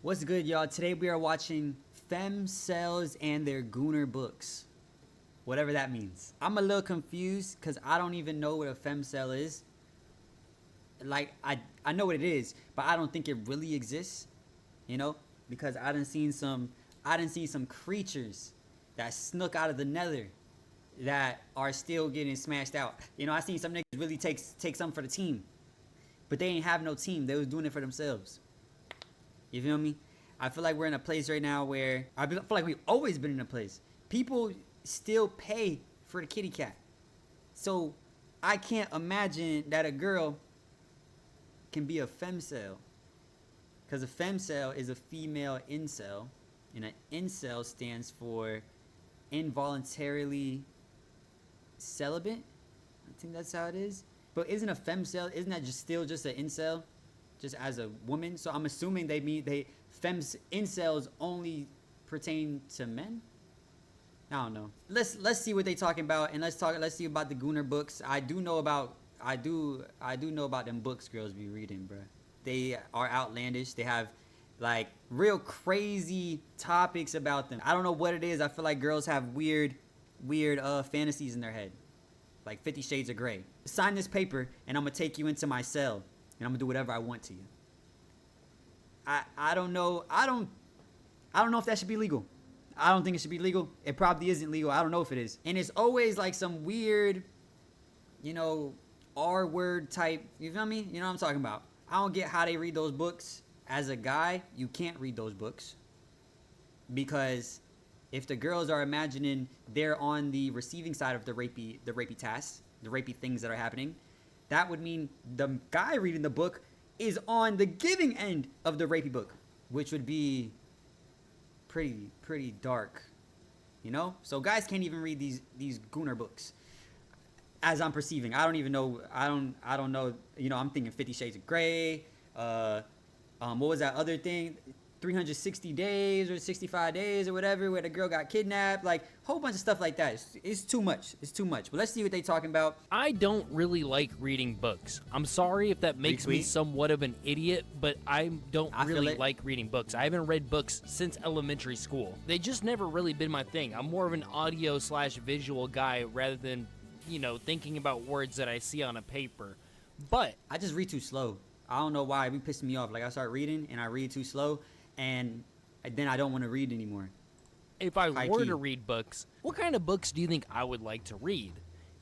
What's good, y'all? Today we are watching femcells and their gooner books. Whatever that means. I'm a little confused because I don't even know what a femcell is. Like, I know what it is, but I don't think it really exists. You know? Because I done seen some creatures that snuck out of the nether that are still getting smashed out. You know, I seen some niggas really take something for the team. But they ain't have no team. They was doing it for themselves. You feel me? I feel like we're in a place right now where I feel like we've always been in a place. People still pay for the kitty cat. So I can't imagine that a girl can be a femcell. Because a femcell is a female incel. And an incel stands for involuntarily celibate. I think that's how it is. But isn't a femcell, isn't that still just an incel? Just as a woman? So I'm assuming incels only pertain to men? I don't know. Let's see what they talking about, and let's see about the gooner books. I do know about them books girls be reading, bro. They are outlandish. They have like real crazy topics about them. I don't know what it is. I feel like girls have weird fantasies in their head. Like 50 Shades of Grey. Sign this paper and I'm gonna take you into my cell and I'm gonna do whatever I want to you. I don't know. I don't know if that should be legal. I don't think it should be legal. It probably isn't legal. I don't know if it is. And it's always like some weird, you know, R-word type. You feel me? You know what I'm talking about. I don't get how they read those books. As a guy, you can't read those books. Because if the girls are imagining they're on the receiving side of the rapey tasks, the rapey things that are happening, that would mean the guy reading the book is on the giving end of the rapey book, which would be pretty dark, you know? So guys can't even read these gooner books, as I'm perceiving. I don't even know. I don't know. You know, I'm thinking 50 Shades of Grey. What was that other thing? 360 days or 65 days or whatever, where the girl got kidnapped. Like, a whole bunch of stuff like that. It's too much. It's too much. But let's see what they talking about. I don't really like reading books. I'm sorry if that makes me somewhat of an idiot, but I don't really like reading books. I haven't read books since elementary school. They just never really been my thing. I'm more of an audio/visual guy rather than, you know, thinking about words that I see on a paper. But I just read too slow. I don't know why. It be pissing me off. Like, I start reading and I read too slow, and then I don't want to read anymore. If I were to read books, what kind of books do you think I would like to read?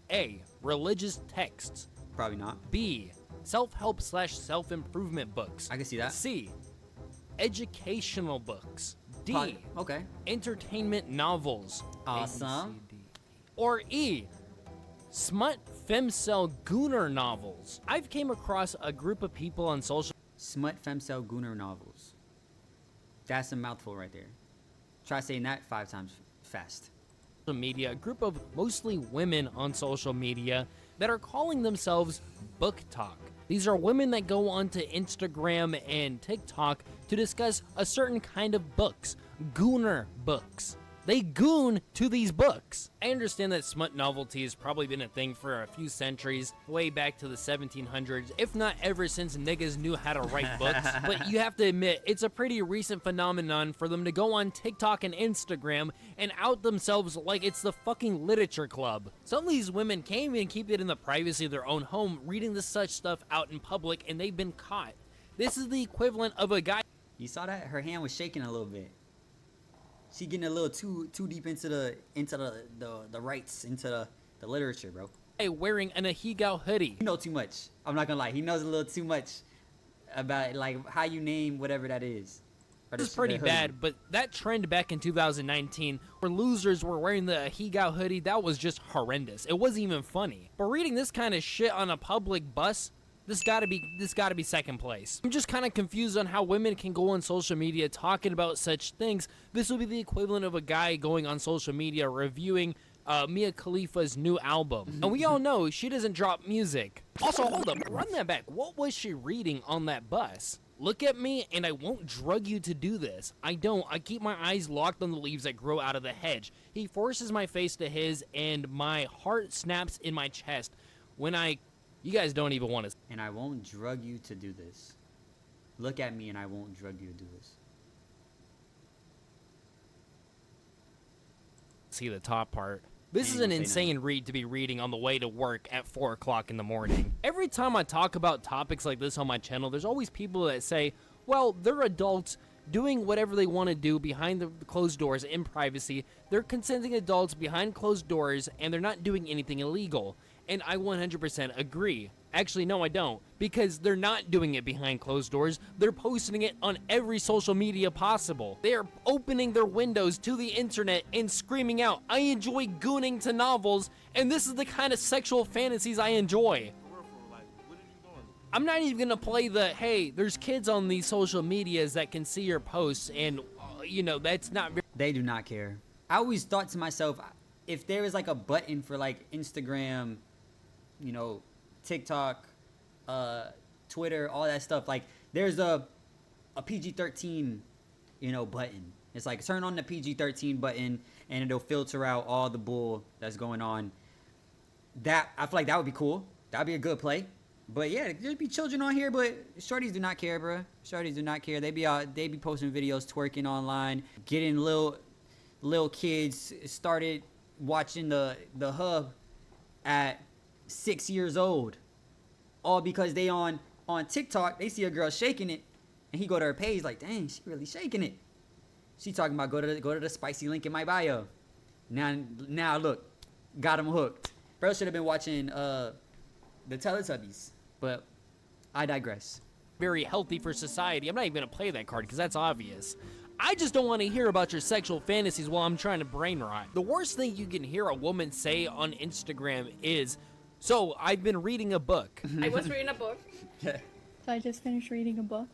A. Religious texts. Probably not. B. Self-help/self-improvement books. I can see that. C. Educational books. D. Okay. Entertainment novels. Awesome. Or E. Smut femcell gooner novels. I've came across a group of people on social... Smut femcell gooner novels. That's a mouthful right there. Try saying that 5 times fast. Media, a group of mostly women on social media that are calling themselves Book Talk. These are women that go onto Instagram and TikTok to discuss a certain kind of books. Gooner books. They goon to these books. I understand that smut novelty has probably been a thing for a few centuries, way back to the 1700s, if not ever since niggas knew how to write books. But you have to admit, it's a pretty recent phenomenon for them to go on TikTok and Instagram and out themselves like it's the fucking literature club. Some of these women can't even keep it in the privacy of their own home, reading this such stuff out in public, and they've been caught. This is the equivalent of a guy... You saw that? Her hand was shaking a little bit. She getting a little too deep into the rights, into the literature, bro. Hey, wearing an Ahegao hoodie. He know too much. I'm not gonna lie. He knows a little too much about like how you name whatever that is. This is pretty bad, but that trend back in 2019 where losers were wearing the Ahegao hoodie, that was just horrendous. It wasn't even funny. But reading this kind of shit on a public bus, this gotta be second place. I'm just kind of confused on how women can go on social media talking about such things. This would be the equivalent of a guy going on social media reviewing Mia Khalifa's new album. And we all know she doesn't drop music. Also, hold up, run that back. What was she reading on that bus? Look at me, and I won't drug you to do this. I don't. I keep my eyes locked on the leaves that grow out of the hedge. He forces my face to his, and my heart snaps in my chest when You guys don't even want to. And I won't drug you to do this. Look at me and I won't drug you to do this. see the top part. This Can't is an even say insane read to be reading on the way to work at 4 o'clock in the morning. Every time I talk about topics like this on my channel, there's always people that say, well, they're adults doing whatever they want to do behind the closed doors in privacy. They're consenting adults behind closed doors, and they're not doing anything illegal. And I 100% agree. Actually, no, I don't. Because they're not doing it behind closed doors. They're posting it on every social media possible. They are opening their windows to the internet and screaming out, I enjoy gooning to novels, and this is the kind of sexual fantasies I enjoy. I'm not even gonna play the, hey, there's kids on these social medias that can see your posts, and, you know, that's not... They do not care. I always thought to myself, if there was like a button for like Instagram, you know, TikTok, Twitter, all that stuff, like there's a PG-13, you know, button. It's like turn on the PG-13 button and it'll filter out all the bull that's going on. That, I feel like that would be cool. That'd be a good play. But yeah, there'd be children on here, but shorties do not care, bro. Shorties do not care. They be posting videos, twerking online, getting little kids started watching the hub at 6 years old, all because they on TikTok, they see a girl shaking it, and he go to her page like, dang, she really shaking it. She talking about go to the spicy link in my bio. Now look, got him hooked. Bro should have been watching the Teletubbies, but I digress. Very healthy for society. I'm not even gonna play that card because that's obvious. I just don't want to hear about your sexual fantasies while I'm trying to brain rot. The worst thing you can hear a woman say on Instagram is, so I've been reading a book. I was reading a book. So I just finished reading a book.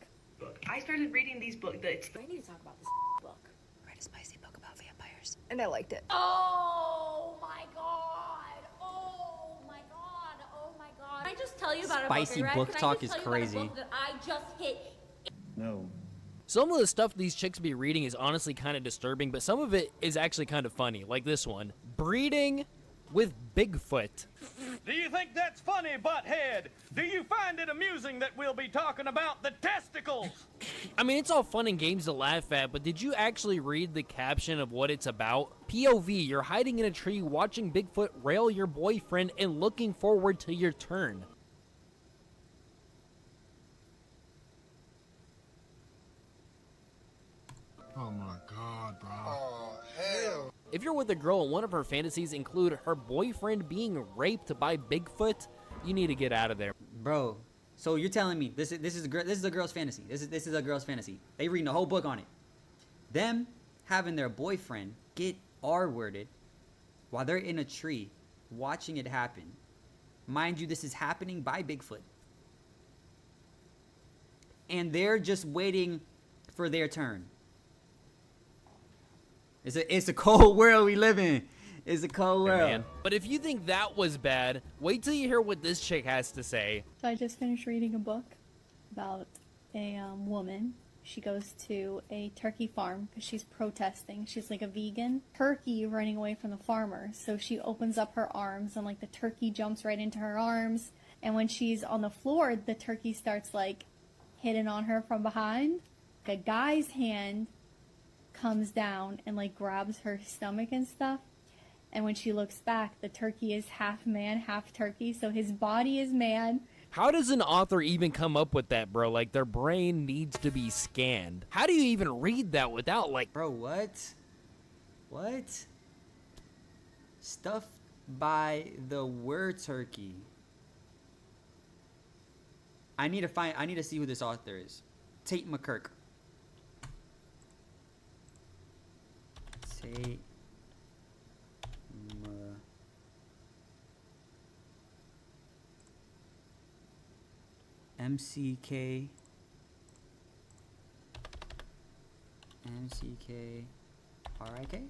I started reading these books. I need to talk about this book. Read a spicy book about vampires. And I liked it. Oh my god! Oh my god! Oh my god! Can I just tell you about Spicy a book, I read? book Can I talk just is tell you about a crazy. book that I just hit. No. Some of the stuff these chicks be reading is honestly kind of disturbing, but some of it is actually kind of funny, like this one. Breeding with Bigfoot. Do you think that's funny, butthead? Do you find it amusing that we'll be talking about the testicles? I mean, it's all fun and games to laugh at, but did you actually read the caption of what it's about? POV, you're hiding in a tree watching Bigfoot rail your boyfriend and looking forward to your turn. Oh my god, bro. Oh, hell. If you're with a girl and one of her fantasies include her boyfriend being raped by Bigfoot, you need to get out of there. Bro, so you're telling me this is a girl's fantasy. This is a girl's fantasy. They reading the whole book on it. Them having their boyfriend get R-worded while they're in a tree watching it happen. Mind you, this is happening by Bigfoot. And they're just waiting for their turn. It's a cold world we live in. It's a cold world. Man. But if you think that was bad, wait till you hear what this chick has to say. So I just finished reading a book about a woman. She goes to a turkey farm because she's protesting. She's like a vegan. Turkey running away from the farmer. So she opens up her arms and like the turkey jumps right into her arms. And when she's on the floor, the turkey starts like hitting on her from behind. A guy's hand comes down and like grabs her stomach and stuff, and when she looks back, the turkey is half man, half turkey, so his body is man. How does an author even come up with that, bro? Like, their brain needs to be scanned. How do you even read that without, like... Bro, what? Stuff by the word turkey. I need to see who this author is. Tate McKirk. Tate MCK RIK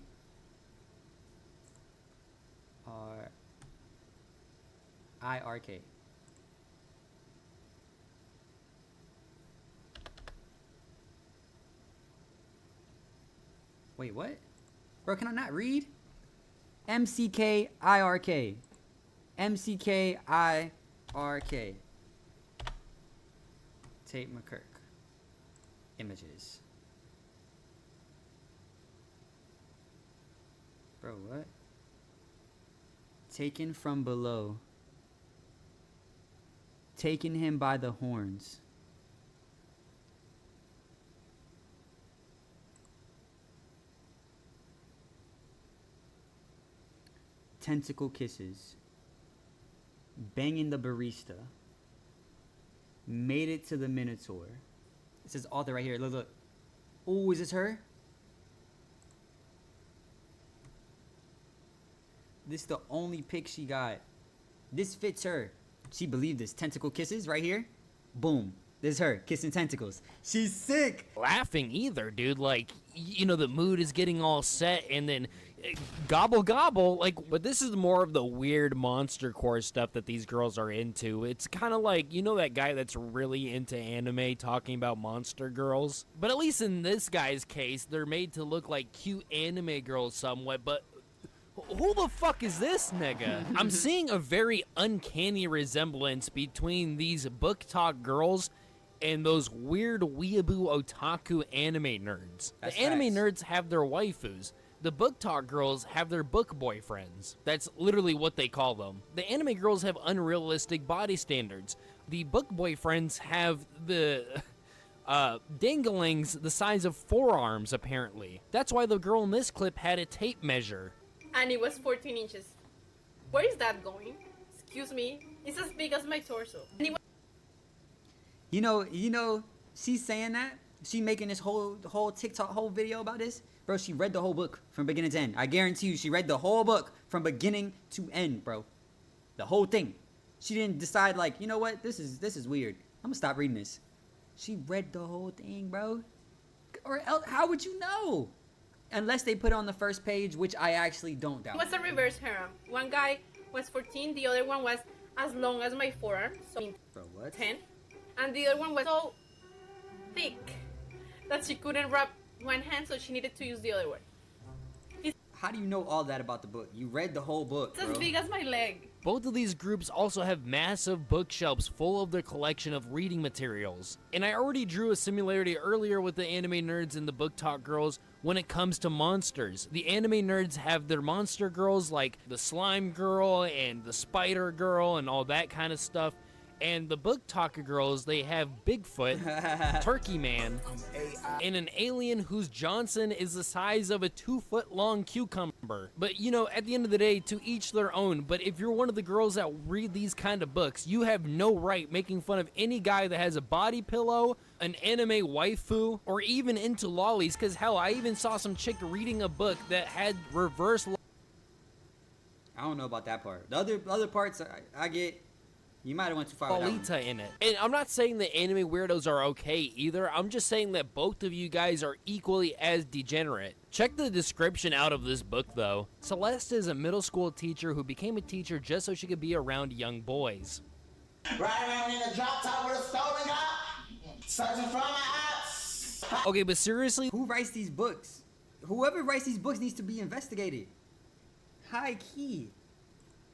RIRK. Wait, what? Bro, can I not read? MCKIRK. MCKIRK. Tate McKirk. Images. Bro, what? Taken from below. Taking him by the horns. Tentacle kisses. Banging the barista. Made it to the Minotaur. It says author right here. Look, look. Oh, is this her? This is the only pic she got. This fits her. She believed this. Tentacle kisses right here. Boom. This is her kissing tentacles. She's sick. Laughing either, dude. Like, you know, the mood is getting all set, and then gobble gobble. Like, but this is more of the weird monster core stuff that these girls are into. It's kind of like, you know, that guy that's really into anime talking about monster girls. But at least in this guy's case, they're made to look like cute anime girls somewhat. But who the fuck is this nigga? I'm seeing a very uncanny resemblance between these book talk girls and those weird weeaboo otaku anime nerds. That's the anime facts. nerds have their waifus. The book talk girls have their book boyfriends. That's literally what they call them. The anime girls have unrealistic body standards. The book boyfriends have the danglings the size of forearms, apparently. That's why the girl in this clip had a tape measure. And it was 14 inches. Where is that going? Excuse me. It's as big as my torso. And it was You know, she's saying that. She making this whole TikTok, whole video about this. Bro, she read the whole book from beginning to end. I guarantee you, she read the whole book from beginning to end, bro. The whole thing. She didn't decide, like, you know what? This is weird. I'm gonna stop reading this. She read the whole thing, bro. Or else, how would you know? Unless they put it on the first page, which I actually don't doubt. a reverse harem. One guy was 14, the other one was as long as my forearm, so Bro, what? 10. And the other one was so thick that she couldn't wrap one hand, so she needed to use the other one. How do you know all that about the book? You read the whole book, It's bro. as big as my leg. Both of these groups also have massive bookshelves full of their collection of reading materials. And I already drew a similarity earlier with the anime nerds and the book talk girls when it comes to monsters. The anime nerds have their monster girls like the slime girl and the spider girl and all that kind of stuff. And the book talker girls, they have Bigfoot, Turkey Man, and an alien whose Johnson is the size of a 2-foot-long cucumber. But, you know, at the end of the day, to each their own. But if you're one of the girls that read these kind of books, you have no right making fun of any guy that has a body pillow, an anime waifu, or even into lollies. Because, hell, I even saw some chick reading a book that had reverse I don't know about that part. The other parts, I get. You might have went too far with that one. Lolita in it. And I'm not saying that anime weirdos are okay either. I'm just saying that both of you guys are equally as degenerate. Check the description out of this book, though. Celeste is a middle school teacher who became a teacher just so she could be around young boys. Right around in the drop top with a stolen car, searching for my ops. Okay, but seriously, Who writes these books? Whoever writes these books needs to be investigated. High key.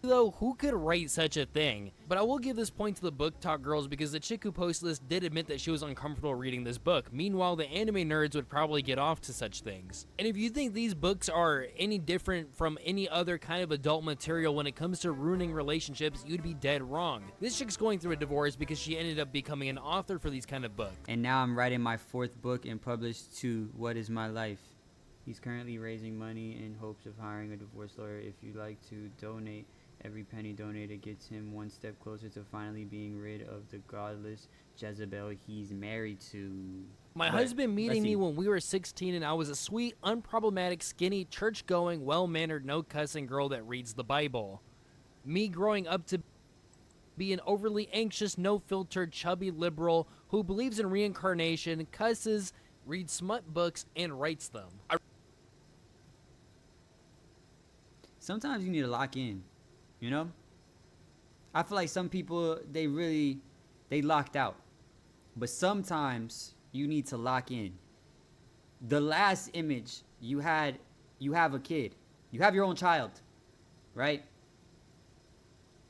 though, who could write such a thing? But I will give this point to the book talk girls because the chick who posted this did admit that she was uncomfortable reading this book. Meanwhile, the anime nerds would probably get off to such things. And if you think these books are any different from any other kind of adult material when it comes to ruining relationships, you'd be dead wrong. This chick's going through a divorce because she ended up becoming an author for these kind of books. And now I'm writing my 4th book and published to What Is My Life. He's currently raising money in hopes of hiring a divorce lawyer. If you'd like to donate, every penny donated gets him one step closer to finally being rid of the godless Jezebel he's married to. My But, husband meeting let's me see. when we were 16 and I was a sweet, unproblematic, skinny, church-going, well-mannered, no-cussing girl that reads the Bible. Me growing up to be an overly anxious, no-filtered, chubby liberal who believes in reincarnation, cusses, reads smut books, and writes them. Sometimes you need to lock in, you know? I feel like some people, they locked out. But sometimes you need to lock in. The last image you have a kid. You have your own child, right?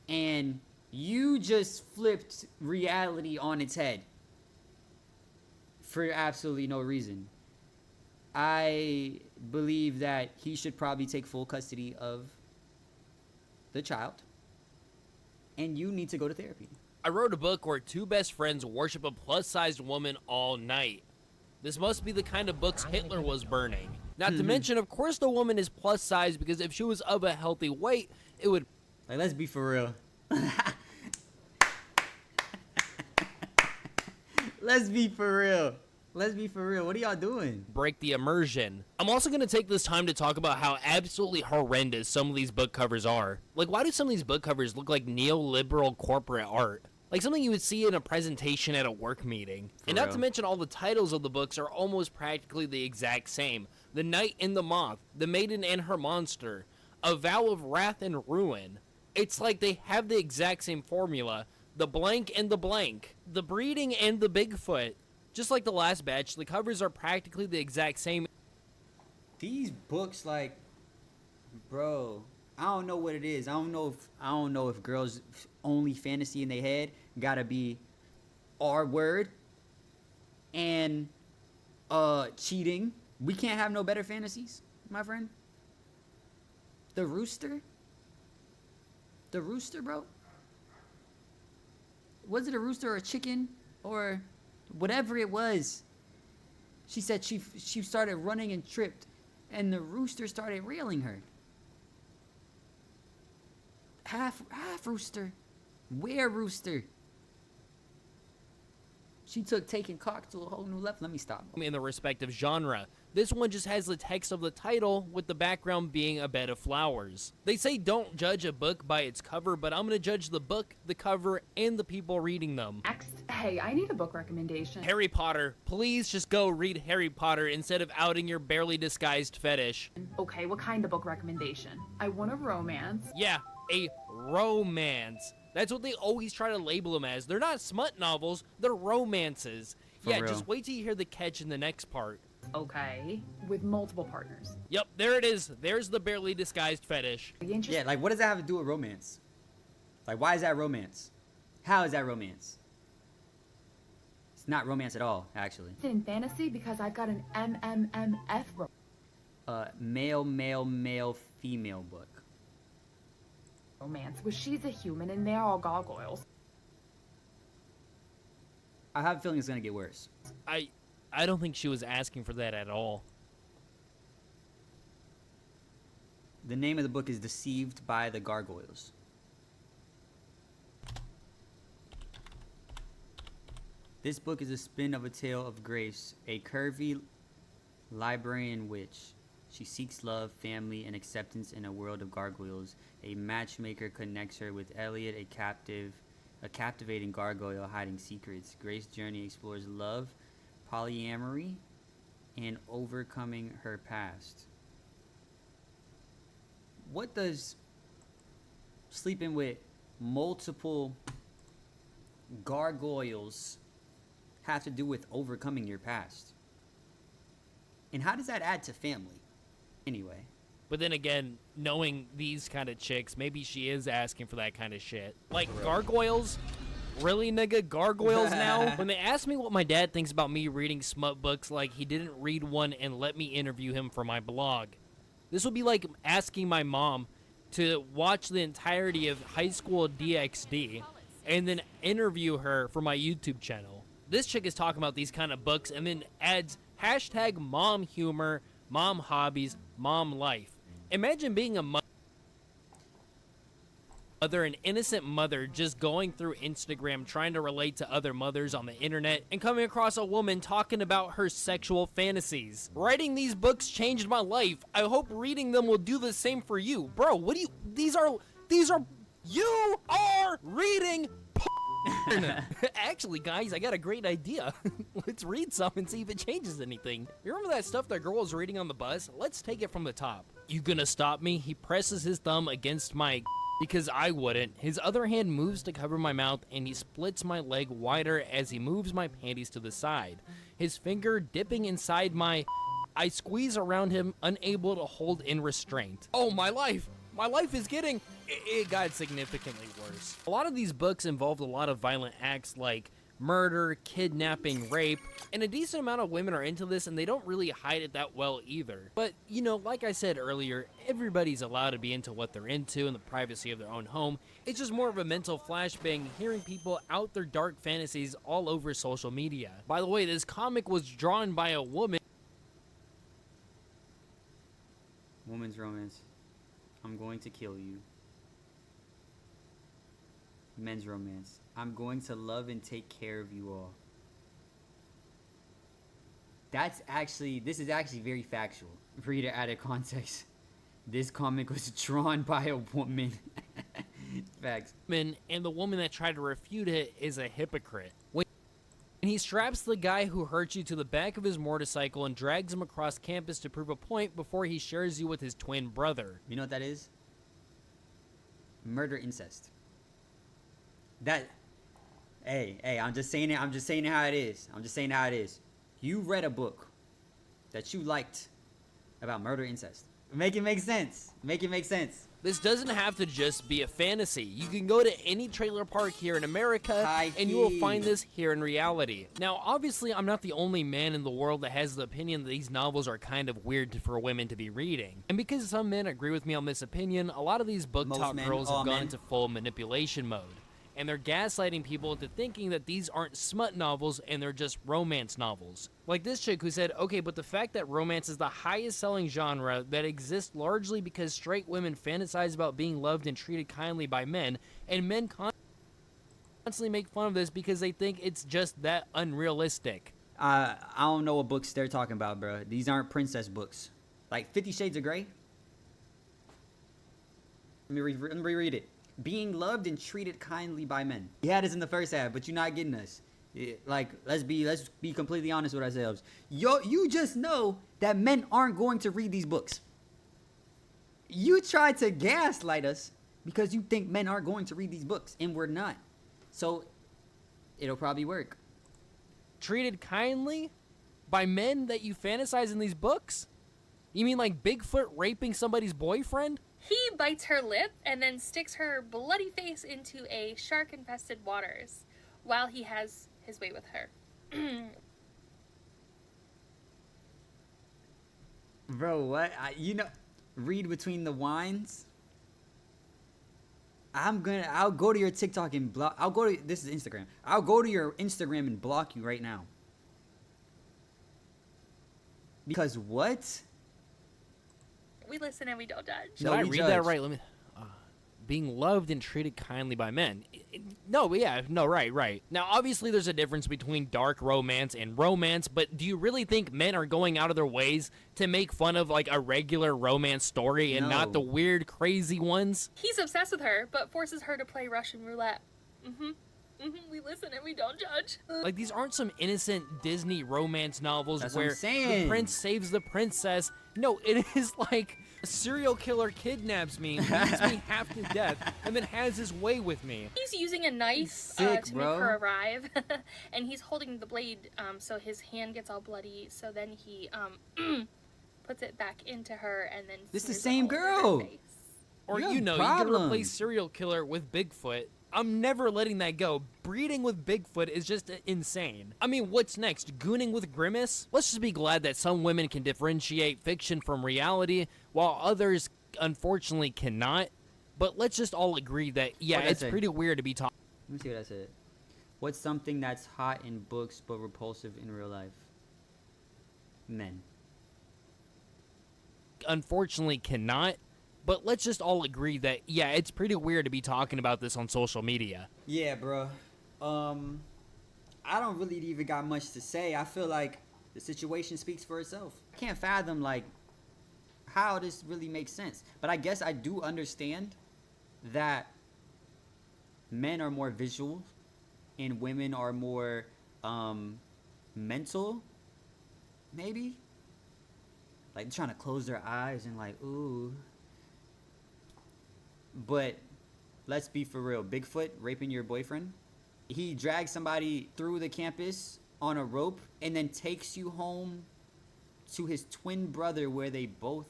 And you just flipped reality on its head for absolutely no reason. I believe that he should probably take full custody of the child. And you need to go to therapy. I wrote a book where two best friends worship a plus-sized woman all night. This must be the kind of books Hitler was burning. Not to mention, of course, the woman is plus-sized because if she was of a healthy weight, it would... Like, let's be for real. Let's be for real. Let's be for real. What are y'all doing? break the immersion. I'm also going to take this time to talk about how absolutely horrendous some of these book covers are. Like, why do some of these book covers look like neoliberal corporate art? Like something you would see in a presentation at a work meeting. And not to mention all the titles of the books are almost practically the exact same. The Knight and the Moth, The Maiden and Her Monster, A Vow of Wrath and Ruin. It's like they have the exact same formula. The blank and the blank. The breeding and the Bigfoot. Just like the last batch, the covers are practically the exact same. These books, like, bro, I don't know what it is. I don't know if girls' only fantasy in their head gotta be R word and cheating. We can't have no better fantasies, my friend. The rooster, bro. Was it a rooster or a chicken or whatever it was? She said she started running and tripped, and the rooster started railing her. Half rooster, where rooster? She took taking cock to a whole new level. Let me stop. In the respective genre. This one just has the text of the title with the background being a bed of flowers. They say don't judge a book by its cover, but I'm gonna judge the book, the cover, and the people reading them. Hey, I need a book recommendation. Harry Potter. Please just go read Harry Potter instead of outing your barely disguised fetish. Okay, what kind of book recommendation? I want a romance. Yeah, a romance. That's what they always try to label them as. They're not smut novels, they're romances. For yeah, real. just wait till you hear the catch in the next part. Okay, with multiple partners. Yep, there it is. There's the barely disguised fetish. Yeah, like what does that have to do with romance? Like why is that romance? How is that romance? It's not romance at all, actually. In fantasy because I've got an MMMF Male, female book. romance where she's a human and they're all gargoyles. I have a feeling it's gonna get worse. I don't think she was asking for that at all. The name of the book is Deceived by the Gargoyles. This book is a spin of A Tale of Grace, a curvy librarian witch. She seeks love, family, and acceptance in a world of gargoyles. A matchmaker connects her with Elliot, a captivating gargoyle hiding secrets. Grace's journey explores love, polyamory, and overcoming her past. What does sleeping with multiple gargoyles have to do with overcoming your past? And how does that add to family? Anyway. But then again, knowing these kind of chicks, maybe she is asking for that kind of shit. Like gargoyles? Really, nigga? Gargoyles now? When they ask me what my dad thinks about me reading smut books, like he didn't read one and let me interview him for my blog. This would be like asking my mom to watch the entirety of High School DxD and then interview her for my YouTube channel. This chick is talking about these kind of books and then adds hashtag mom humor, mom hobbies, mom life. Imagine being a mother, an innocent mother just going through Instagram trying to relate to other mothers on the internet and coming across a woman talking about her sexual fantasies. Writing these books changed my life. I hope reading them will do the same for you. Bro, what do you, these are, you are reading porn. Actually, guys, I got a great idea. Let's read some and see if it changes anything. You remember that stuff that girl was reading on the bus? Let's take it from the top. You gonna stop me? He presses his thumb against my because I wouldn't. His other hand moves to cover my mouth and he splits my leg wider as he moves my panties to the side. His finger dipping inside my... I squeeze around him, unable to hold in restraint. Oh, my life! My life is getting... It got significantly worse. A lot of these books involved a lot of violent acts like murder, kidnapping, rape, and a decent amount of women are into this and they don't really hide it that well either. But, you know, like I said earlier, everybody's allowed to be into what they're into in the privacy of their own home. It's just more of a mental flashbang hearing people out their dark fantasies all over social media. By the way, this comic was drawn by a woman. Woman's romance. I'm going to kill you. Men's romance. I'm going to love and take care of you all. This is actually very factual. Read it out of context. This comic was drawn by a woman. Facts. And the woman that tried to refute it is a hypocrite. When he straps the guy who hurt you to the back of his motorcycle and drags him across campus to prove a point before he shares you with his twin brother. You know what that is? Murder incest. Hey, I'm just saying it how it is. You read a book that you liked about murder incest. Make it make sense. This doesn't have to just be a fantasy. You can go to any trailer park here in America and you will find this here in reality. Now, obviously, I'm not the only man in the world that has the opinion that these novels are kind of weird for women to be reading. And because some men agree with me on this opinion, a lot of these book talk girls have gone into full manipulation mode. And they're gaslighting people into thinking that these aren't smut novels and they're just romance novels. Like this chick who said, okay, but the fact that romance is the highest selling genre that exists largely because straight women fantasize about being loved and treated kindly by men, and men constantly make fun of this because they think it's just that unrealistic. I don't know what books they're talking about, bro. These aren't princess books. Like 50 Shades of Grey. Let me reread it. Being loved and treated kindly by men. You had us in the first half, but you're not getting us. Like, let's be completely honest with ourselves. You just know that men aren't going to read these books. You tried to gaslight us because you think men aren't going to read these books, and we're not. So, it'll probably work. Treated kindly by men that you fantasize in these books? You mean like Bigfoot raping somebody's boyfriend? He bites her lip and then sticks her bloody face into a shark-infested waters while he has his way with her. Bro, what? Read between the lines. I'll go to your TikTok and block. This is Instagram. I'll go to your Instagram and block you right now. Because what? We listen and we don't judge. Did I read that right? Let me. Being loved and treated kindly by men. Right. Now, obviously, there's a difference between dark romance and romance, but do you really think men are going out of their ways to make fun of, like, a regular romance story and not the weird, crazy ones? He's obsessed with her, but forces her to play Russian roulette. We listen and we don't judge. Like, these aren't some innocent Disney romance novels That's where what I'm saying. the prince saves the princess. No, it is like a serial killer kidnaps me, beats me half to death, and then has his way with me. He's using a knife to make her arrive, and he's holding the blade, so his hand gets all bloody, so then he puts it back into her, and then this is the same girl. Or, you can replace serial killer with Bigfoot. I'm never letting that go. Breeding with Bigfoot is just insane. I mean, what's next? Gooning with Grimace? Let's just be glad that some women can differentiate fiction from reality, while others, unfortunately, cannot. But let's just all agree that, yeah, it's pretty weird to be talking. Let me see what I said. What's something that's hot in books but repulsive in real life? Men. Unfortunately, cannot. But let's just all agree that, yeah, it's pretty weird to be talking about this on social media. Yeah, bro. I don't really even got much to say. I feel like the situation speaks for itself. I can't fathom, like, how this really makes sense. But I guess I do understand that men are more visual and women are more, mental, maybe? Like, trying to close their eyes and, like, ooh. But let's be for real. Bigfoot raping your boyfriend. He drags somebody through the campus on a rope and then takes you home to his twin brother where they both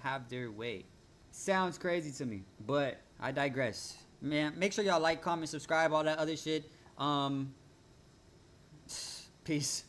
have their way. Sounds crazy to me, but I digress. Man, make sure y'all like, comment, subscribe, all that other shit. Peace.